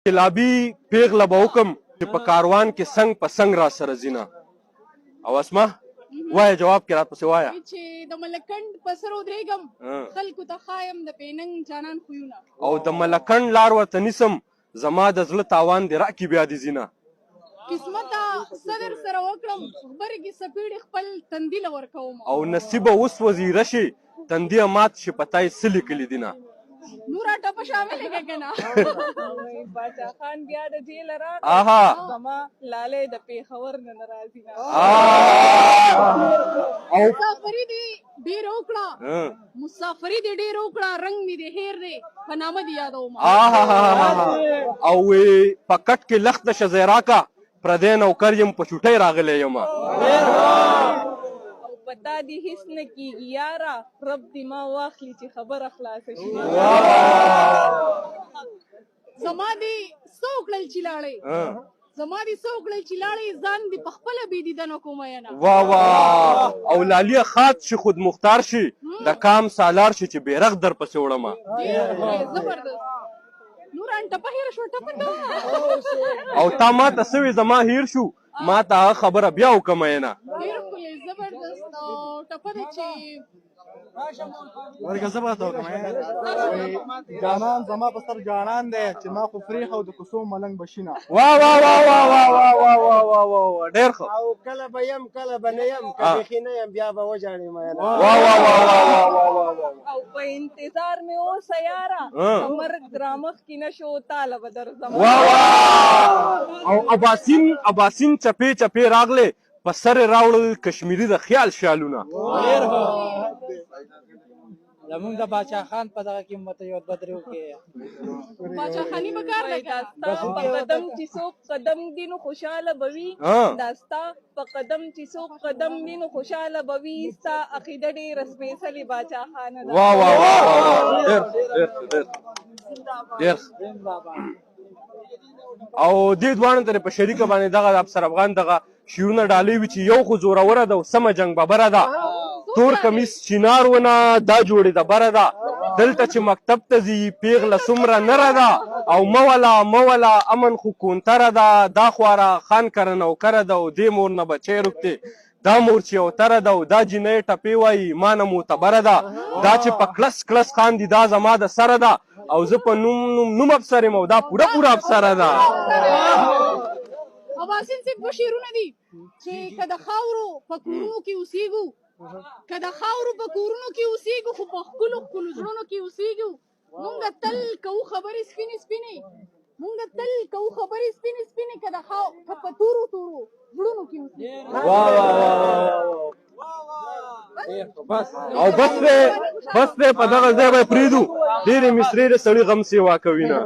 انقلابي پیغله به وکم چې په کاروان کې څنګ په څنګ را سره ځینه. او اسمه وایه جواب کې راپسې وایه. چې د ملکنډ په سر ودرېږم خلکو ته ښایم د پیننګ جانان خویونه. او د ملکنډ لار ورته نیسم زما د زړه تاوان دې راکي بیا دې ځینه. قسمته صدر سره وکړم غبرګې څپېړې خپل تندي له ورکوم. او نصیبه اوس وزیره شي تندي مات شي پته یې څه لیکلي دي نه. نوره ټپه شاملې که که نه. باچا خان بیا د جیله آها زما لالې د پېښور نه راځي نه. مسافري دې ډېره وکړه مسافري دې ډېره وکړه رنګ مې دې هېر دی په نامه دې یادوم. او په کټ کې لخته شه ځای راکه پردی نوکر یم په چوټۍ راغلی یم. او پتا دې هیڅ نه کېږي یاره رب دې ما واخلي چې خبره خلاصه شي. زما دې څه وکړل چې لاړې زما دې څه وکړل چې لاړې ځان دې په خپله بې دیدنه کومه ینه. واه واه او لالیه خات شي خود مختار شي د کام سالار شي چې بیرغ در پسې وړمه. زبردست نوران ټپه هېره شوه ټپه ته او تا ما ته څه وې زما هیر شو ما ته هغه خبره بیا وکړمه ینه. ډېر ښکلی زبردست ټپه دی چې ورګه زه به ته وکړم جانان زما په سر جانان دی چې ما خو فریح او د کوڅو ملنګ بشینه. واه واه واه واه واه واه واه واه واه ډېر ښه. او کله به یم کله به نه یم که بیخي نه یم بیا به وژاړې مینه. واه واه واه واه واه او په انتظار مې اوسه یاره د مرګ رامخکې نه شو تاله به درځم. واه واه او اباسین چپې چپې راغلې په سر راوړل کشمیري د خیال شالونه. زمونږ د باچا خان په دغه کې مته یو بدرې وکړې باچا خاني به کار دی که ستا په قدم چې څوک قدم دي نو خوشحاله به وي. دا ستا په قدم چې څوک قدم دي نو خوشحاله به وي. ستا عقیده ډېره سپېڅلې باچا خانه ده. واه واه واه ډېر او دې دواړو ته په شریکه باندې دغه د افسر افغان دغه شعرونه ډالۍ وي چې یو خو زوروره ده او سمه جنګ ببره ده. تور کمیس چینار ونه دا جوړې د بره ده دلته چې مکتب ته ځي پیغله څومره نره ده او موله امن خو کونتره ده دا خواره خان کره نوکره ده او دې مور نه بچی روکتې دا مور چې یو تره ده او دا جینۍ ټپې وایي ما نه معتبره ده دا چې په کلس کلس خاندي دا زما د سره ده او زه په نوم افسر یم او دا پوره افسره ده. اباسین صاحب دوه شعرونه دي چې که د خاورو په کورونو کې اوسېږو که د خاورو په کورونو کې اوسېږو خو په ښکلو ښکلو زړونو کې اوسېږو مونږ تل کوو خبرې سپینې سپینې مونږ تل کوو خبرې سپینې سپینې که په تورو تورو زړونو کې اوسېږو. او بس دی په دغه ځای به یې پرېږدو ډېرې مصرې د سړي غم سیوا کوي نه.